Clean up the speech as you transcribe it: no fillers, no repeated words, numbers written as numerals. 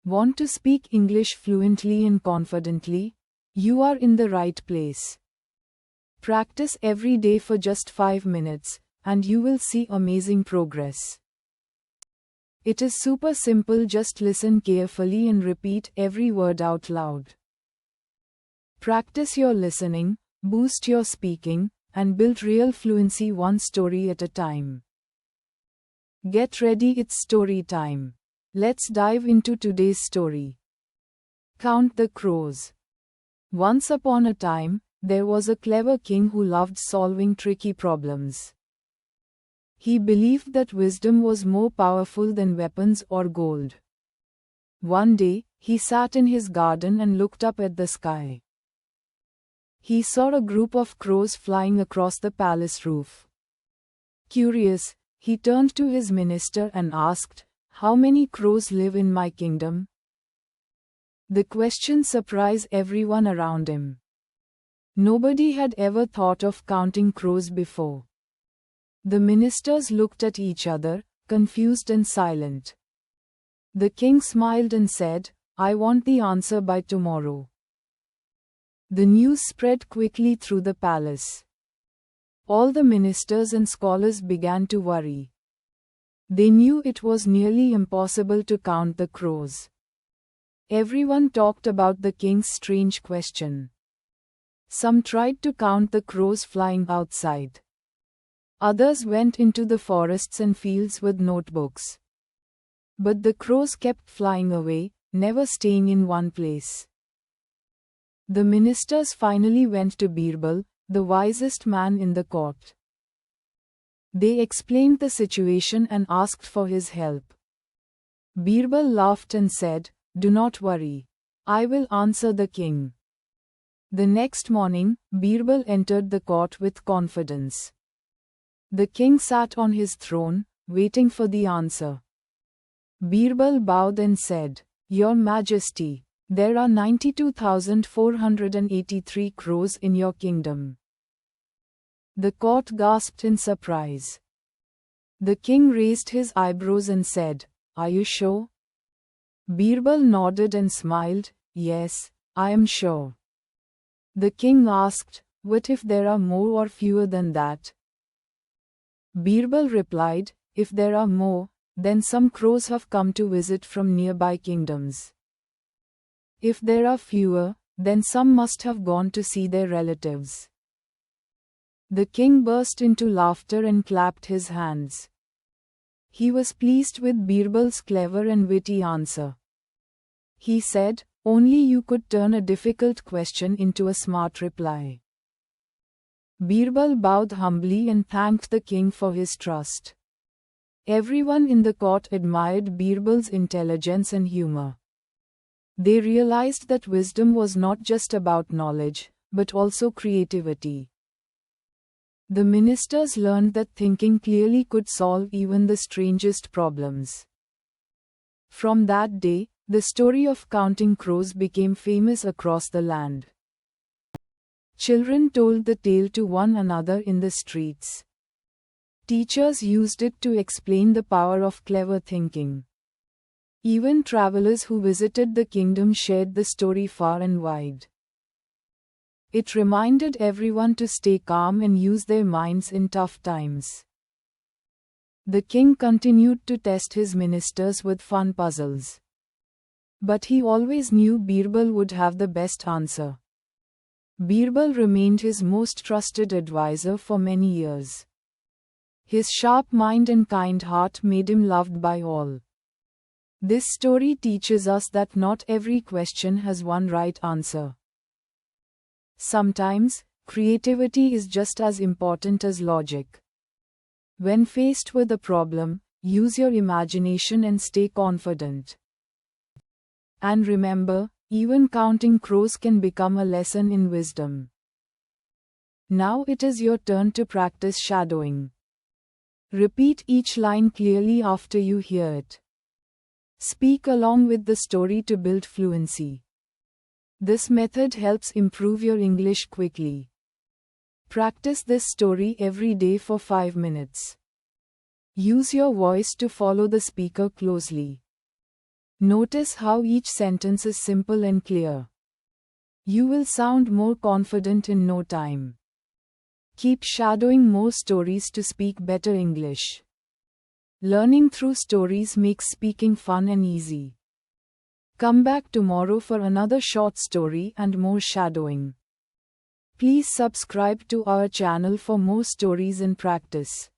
Want to speak English fluently and confidently? You are in the right place. Practice every day for just 5 minutes, and you will see amazing progress. It is super simple, just listen carefully and repeat every word out loud. Practice your listening, boost your speaking, and build real fluency one story at a time. Get ready, it's story time. Let's dive into today's story. Count the Crows. Once upon a time, there was a clever king who loved solving tricky problems. He believed that wisdom was more powerful than weapons or gold. One day, he sat in his garden and looked up at the sky. He saw a group of crows flying across the palace roof. Curious, he turned to his minister and asked, "How many crows live in my kingdom?" The question surprised everyone around him. Nobody had ever thought of counting crows before. The ministers looked at each other, confused and silent. The king smiled and said, "I want the answer by tomorrow." The news spread quickly through the palace. All the ministers and scholars began to worry. They knew it was nearly impossible to count the crows. Everyone talked about the king's strange question. Some tried to count the crows flying outside. Others went into the forests and fields with notebooks. But the crows kept flying away, never staying in one place. The ministers finally went to Birbal, the wisest man in the court. They explained the situation and asked for his help. Birbal laughed and said, "Do not worry. I will answer the king." The next morning, Birbal entered the court with confidence. The king sat on his throne, waiting for the answer. Birbal bowed and said, "Your Majesty, there are 92,483 crows in your kingdom." The court gasped in surprise. The king raised his eyebrows and said, "Are you sure?" Birbal nodded and smiled, "Yes, I am sure." The king asked, "What if there are more or fewer than that?" Birbal replied, "If there are more, then some crows have come to visit from nearby kingdoms. If there are fewer, then some must have gone to see their relatives." The king burst into laughter and clapped his hands. He was pleased with Birbal's clever and witty answer. He said, "Only you could turn a difficult question into a smart reply." Birbal bowed humbly and thanked the king for his trust. Everyone in the court admired Birbal's intelligence and humor. They realized that wisdom was not just about knowledge, but also creativity. The ministers learned that thinking clearly could solve even the strangest problems. From that day, the story of counting crows became famous across the land. Children told the tale to one another in the streets. Teachers used it to explain the power of clever thinking. Even travelers who visited the kingdom shared the story far and wide. It reminded everyone to stay calm and use their minds in tough times. The king continued to test his ministers with fun puzzles. But he always knew Birbal would have the best answer. Birbal remained his most trusted advisor for many years. His sharp mind and kind heart made him loved by all. This story teaches us that not every question has one right answer. Sometimes, creativity is just as important as logic. When faced with a problem, use your imagination and stay confident. And remember, even counting crows can become a lesson in wisdom. Now it is your turn to practice shadowing. Repeat each line clearly after you hear it. Speak along with the story to build fluency. This method helps improve your English quickly. Practice this story every day for 5 minutes. Use your voice to follow the speaker closely. Notice how each sentence is simple and clear. You will sound more confident in no time. Keep shadowing more stories to speak better English. Learning through stories makes speaking fun and easy. Come back tomorrow for another short story and more shadowing. Please subscribe to our channel for more stories and practice.